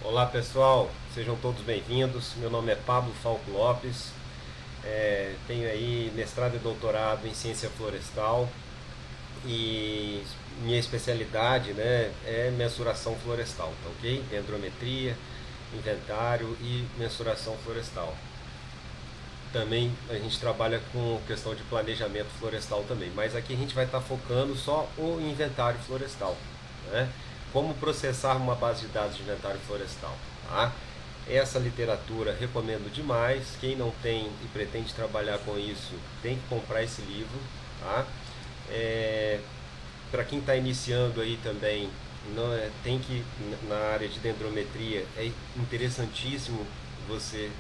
Olá pessoal, sejam todos bem-vindos. Meu nome é Pablo Falco Lopes, tenho aí mestrado e doutorado em ciência florestal e minha especialidade, né, é mensuração florestal, tá ok? Dendrometria, inventário e mensuração florestal. Também a gente trabalha com questão de planejamento florestal também, mas aqui a gente vai estar focando só o inventário florestal, né? Como processar uma base de dados de inventário florestal, tá? Essa literatura recomendo demais. Quem não tem e pretende trabalhar com isso tem que comprar esse livro, tá? É, Para quem está iniciando aí também, não é, tem que na área de dendrometria é interessantíssimo você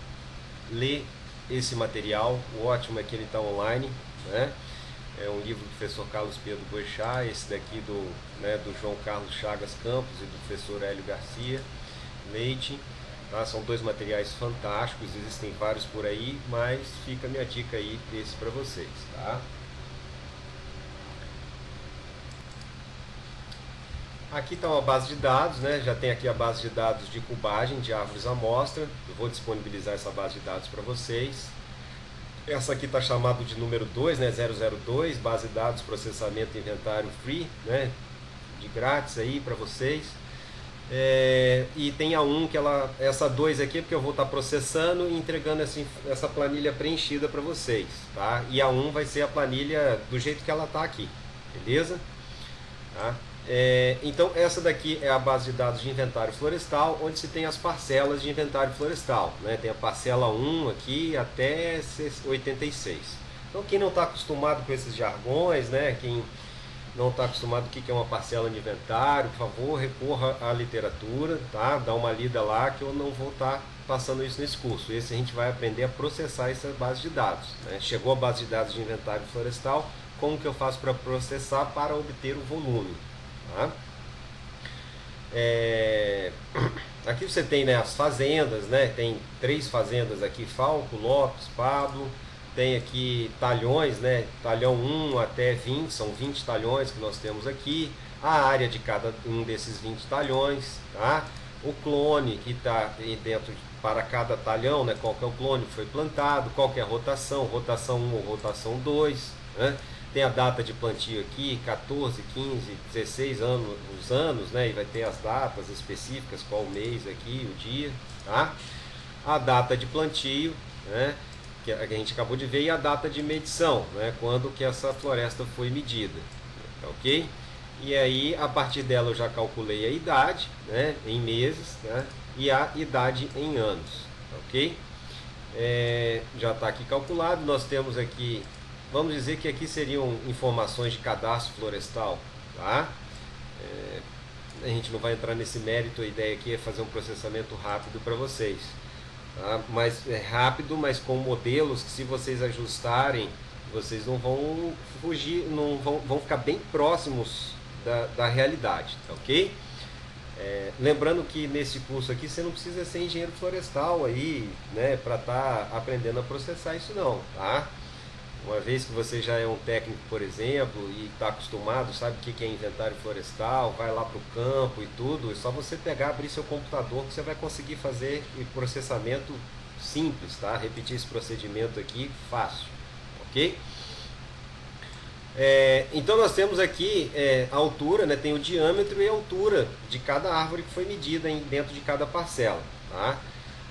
ler esse material. O ótimo é que ele está online, né? É um livro do professor Carlos Pedro Boechat, esse daqui do João Carlos Chagas Campos e do professor Hélio Garcia Leite. Tá? São dois materiais fantásticos, existem vários por aí, mas fica a minha dica aí desse para vocês. Tá? Aqui está uma base de dados, né? Já tem aqui a base de dados de cubagem de árvores amostra. Eu vou disponibilizar essa base de dados para vocês. Essa aqui está chamado de número 2, né? 002, base de dados, processamento e inventário free, né? De grátis aí para vocês. E tem a 1, essa 2 aqui, porque eu vou estar processando e entregando essa planilha preenchida para vocês, tá? E a 1 vai ser a planilha do jeito que ela está aqui, beleza? Tá? Então essa daqui é a base de dados de inventário florestal, onde se tem as parcelas de inventário florestal, né? Tem a parcela 1 aqui até 86. Então quem não está acostumado com esses jargões, né? Quem não está acostumado com o que é uma parcela de inventário, por favor, recorra à literatura, tá? Dá uma lida lá que eu não vou estar passando isso nesse curso. Esse a gente vai aprender a processar essa base de dados, né? Chegou a base de dados de inventário florestal, como que eu faço para processar para obter o volume, tá? É... Aqui você tem, né, as fazendas, né? Tem 3 fazendas aqui: Falco, Lopes, Pablo. Tem aqui talhões, né? Talhão 1 até 20, são 20 talhões que nós temos aqui. A área de cada um desses 20 talhões, tá? O clone que está dentro para cada talhão, né? Qual que é o clone que foi plantado, qual que é a rotação, rotação 1 ou rotação 2, né? Tem a data de plantio aqui, 14, 15, 16 anos, os anos, né? E vai ter as datas específicas, qual o mês aqui, o dia, tá? A data de plantio, né? Que a gente acabou de ver, e a data de medição, né? Quando que essa floresta foi medida, tá ok? E aí, a partir dela eu já calculei a idade, né? Em meses, né? E a idade em anos, tá ok? Já está aqui calculado. Nós temos aqui, vamos dizer que aqui seriam informações de cadastro florestal, tá? A gente não vai entrar nesse mérito, a ideia aqui é fazer um processamento rápido para vocês, tá? Mas é rápido, mas com modelos que, se vocês ajustarem, vocês não vão fugir, não vão ficar bem próximos da realidade, tá ok? Lembrando que nesse curso aqui você não precisa ser engenheiro florestal aí, né, para estar aprendendo a processar isso não, tá? Uma vez que você já é um técnico, por exemplo, e está acostumado, sabe o que é inventário florestal, vai lá para o campo e tudo, é só você pegar, abrir seu computador que você vai conseguir fazer o processamento simples, tá? Repetir esse procedimento aqui fácil, ok? Então nós temos aqui a altura, né? Tem o diâmetro e a altura de cada árvore que foi medida dentro de cada parcela, tá?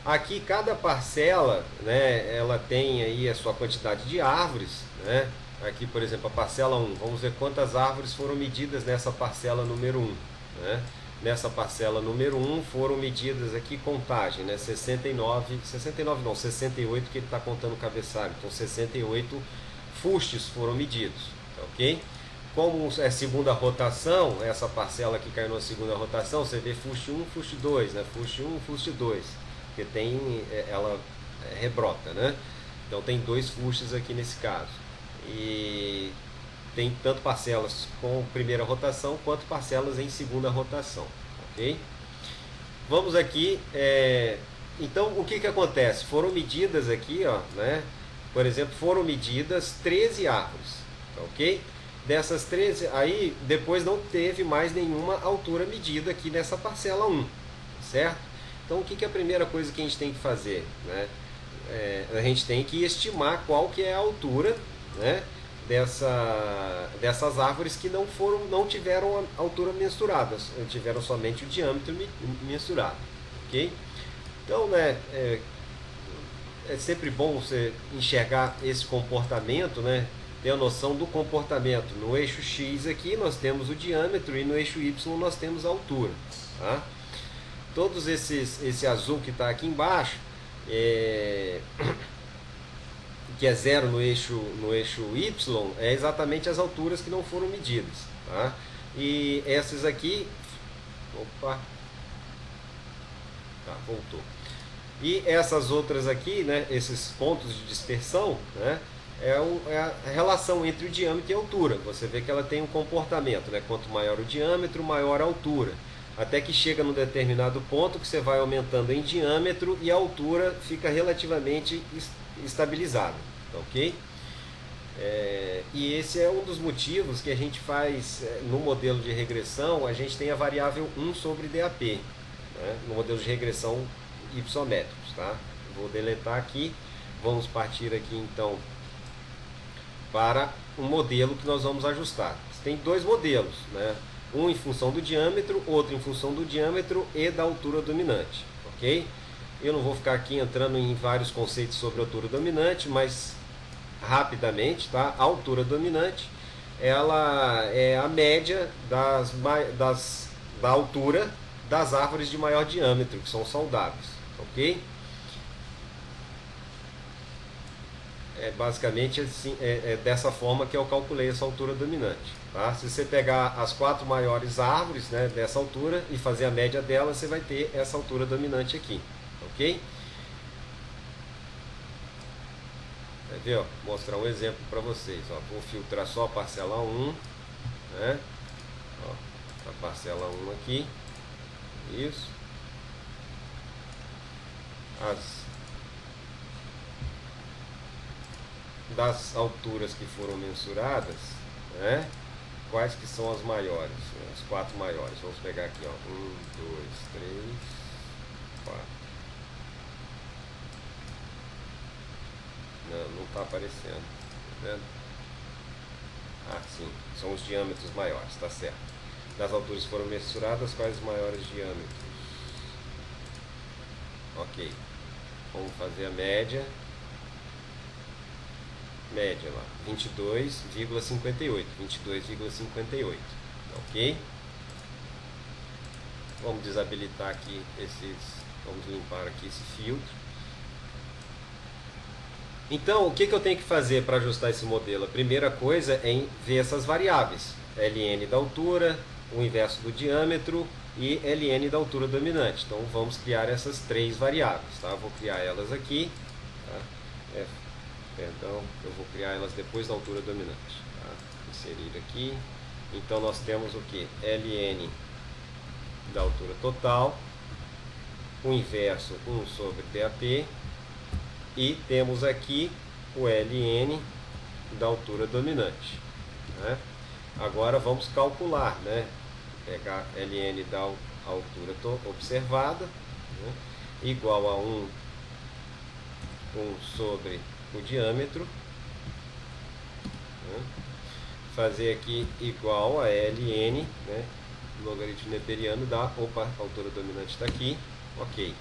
Aqui cada parcela, né, ela tem aí a sua quantidade de árvores, né? Aqui, por exemplo, a parcela 1, vamos ver quantas árvores foram medidas nessa parcela número 1, né? Nessa parcela número 1 foram medidas aqui, contagem, né? 69 não, 68, que ele está contando o cabeçalho, então 68 fustes foram medidos, tá ok? Como é segunda rotação, essa parcela que caiu na segunda rotação, você vê fuste 1, fuste 2, né? Fuste 1, fuste 2, porque ela rebrota, né? Então tem 2 fustes aqui nesse caso. E tem tanto parcelas com primeira rotação quanto parcelas em segunda rotação, ok? Vamos aqui, então o que acontece? Foram medidas aqui, ó, né? Por exemplo, foram medidas 13 árvores, ok? Dessas 13, aí depois não teve mais nenhuma altura medida aqui nessa parcela 1, certo? Então o que é a primeira coisa que a gente tem que fazer, né? A gente tem que estimar qual que é a altura, né, dessas árvores que não tiveram a altura mensurada, tiveram somente o diâmetro mensurado, ok? Então, né, é sempre bom você enxergar esse comportamento, né, ter a noção do comportamento. No eixo X aqui nós temos o diâmetro e no eixo Y nós temos a altura, tá? Todos esse azul que está aqui embaixo, que é zero no eixo Y, é exatamente as alturas que não foram medidas, tá? E essas aqui, opa, tá, voltou. E essas outras aqui, né, esses pontos de dispersão, né, é a relação entre o diâmetro e a altura. Você vê que ela tem um comportamento, né? Quanto maior o diâmetro, maior a altura. Até que chega num determinado ponto que você vai aumentando em diâmetro e a altura fica relativamente estabilizada, ok? E esse é um dos motivos que a gente faz no modelo de regressão. A gente tem a variável 1 sobre DAP, né, no modelo de regressão isométricos, tá? Vou deletar aqui. Vamos partir aqui então para um modelo que nós vamos ajustar. Tem dois modelos, né? Um em função do diâmetro, outro em função do diâmetro e da altura dominante, ok? Eu não vou ficar aqui entrando em vários conceitos sobre altura dominante, mas rapidamente, tá? A altura dominante, ela é a média da altura das árvores de maior diâmetro, que são saudáveis, ok? Basicamente assim, dessa forma que eu calculei essa altura dominante, tá? Se você pegar as 4 maiores árvores, né, dessa altura e fazer a média delas, você vai ter essa altura dominante aqui, ok? Quer ver, ó? Mostrar um exemplo para vocês, ó. Vou filtrar só a parcela 1, né? Ó, a parcela 1 aqui, isso. Das alturas que foram mensuradas, né? Quais que são as maiores, né? As 4 maiores. Vamos pegar aqui, ó, 1, 2, 3, 4. Não está aparecendo, tá vendo? Ah, sim, são os diâmetros maiores, tá certo. Das alturas que foram mensuradas, quais os maiores diâmetros? Ok, vamos fazer a média. Média lá, 22,58, 22,58, ok? Vamos desabilitar aqui vamos limpar aqui esse filtro. Então, o que eu tenho que fazer para ajustar esse modelo? A primeira coisa é ver essas variáveis, ln da altura, o inverso do diâmetro e ln da altura dominante. Então, vamos criar essas 3 variáveis, tá? Vou criar elas aqui, tá? Perdão, eu vou criar elas depois da altura dominante, tá? Inserir aqui. Então nós temos o que? ln da altura total, o inverso 1 sobre DAP, e temos aqui o ln da altura dominante, né? Agora vamos calcular, né? Pegar ln da altura observada, né? Igual a 1 sobre o diâmetro, né? Fazer aqui igual a ln, né? Logaritmo neperiano da a altura dominante está aqui, ok.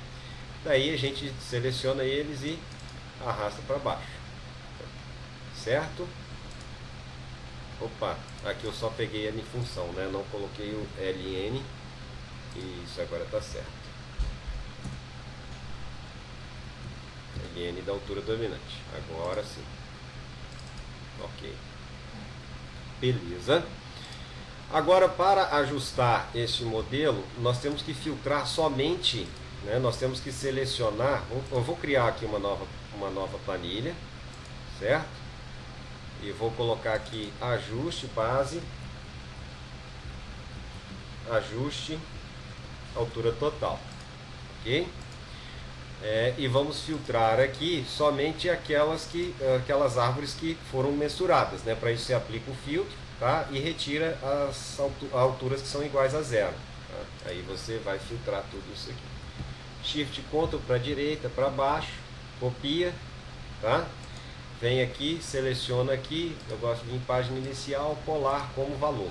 Daí a gente seleciona eles e arrasta para baixo, certo? Opa, aqui eu só peguei ele em função, né? Não coloquei o ln, e isso agora está certo. ln da altura dominante, agora sim, ok, beleza. Agora, para ajustar este modelo, nós temos que filtrar somente, né? Nós temos que selecionar. Eu vou criar aqui uma nova planilha, certo? E vou colocar aqui ajuste base, ajuste altura total, ok? E vamos filtrar aqui somente aquelas árvores que foram mensuradas, né? Para isso você aplica o filtro, tá? E retira as alturas que são iguais a zero, tá? Aí você vai filtrar tudo isso aqui, Shift Ctrl para direita, para baixo, copia, tá? Vem aqui, seleciona aqui, eu gosto de em página inicial, colar como valor,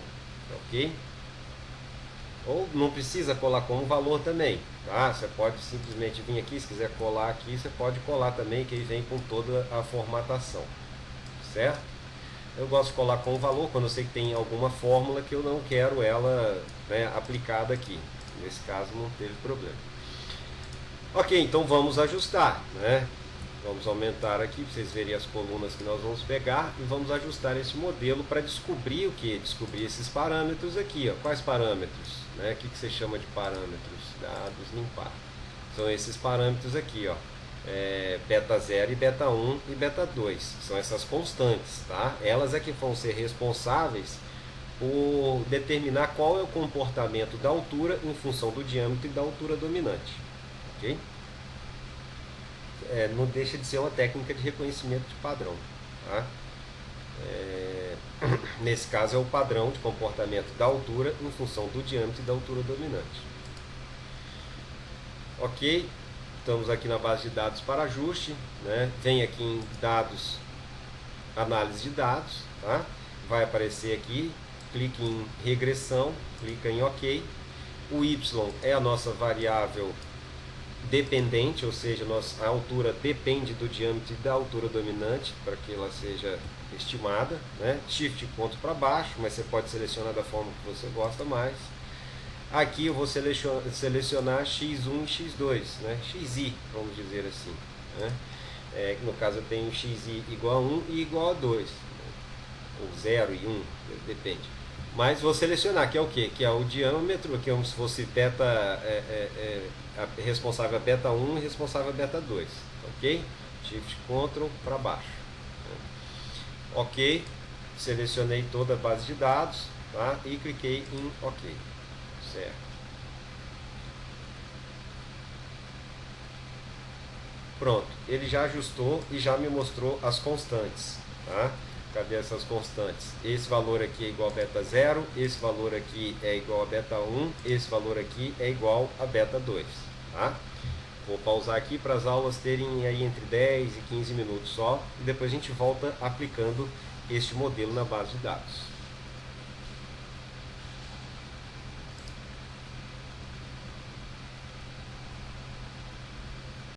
ok? Ou não precisa colar como valor também, tá? Você pode simplesmente vir aqui, se quiser colar aqui, você pode colar também, que aí vem com toda a formatação, certo? Eu gosto de colar com valor quando eu sei que tem alguma fórmula que eu não quero ela, né, aplicada aqui. Nesse caso não teve problema. Ok, então vamos ajustar, né? Vamos aumentar aqui para vocês verem as colunas que nós vamos pegar e vamos ajustar esse modelo para descobrir o que? Descobrir esses parâmetros aqui, ó. Quais parâmetros? Né? O que você chama de parâmetros? Dados, limpar. São esses parâmetros aqui, ó. Beta 0 e beta 1 e beta 2. São essas constantes, tá? Elas é que vão ser responsáveis por determinar qual é o comportamento da altura em função do diâmetro e da altura dominante. Ok? Não deixa de ser uma técnica de reconhecimento de padrão. Tá? Nesse caso é o padrão de comportamento da altura em função do diâmetro e da altura dominante. Ok, estamos aqui na base de dados para ajuste, né? Vem aqui em dados, análise de dados, tá? Vai aparecer aqui, clique em regressão, clica em OK. O Y é a nossa variável dependente, ou seja, a altura depende do diâmetro e da altura dominante para que ela seja estimada, né? Shift Ctrl para baixo, mas você pode selecionar da forma que você gosta mais. Aqui eu vou selecionar x1 e x2, né? xi, vamos dizer assim, né? No caso eu tenho xi igual a 1 e igual a 2, né? Ou 0 e 1, depende. Mas vou selecionar, que é o que? Que é o diâmetro, que é como se fosse beta, responsável a beta 1 e responsável a beta 2. Ok? Shift Ctrl para baixo. Ok. Selecionei toda a base de dados, tá? E cliquei em OK. Certo. Pronto. Ele já ajustou e já me mostrou as constantes, tá? Cadê essas constantes? Esse valor aqui é igual a beta 0, esse valor aqui é igual a beta 1, esse valor aqui é igual a beta 2. Tá? Vou pausar aqui para as aulas terem aí entre 10 e 15 minutos só, e depois a gente volta aplicando este modelo na base de dados.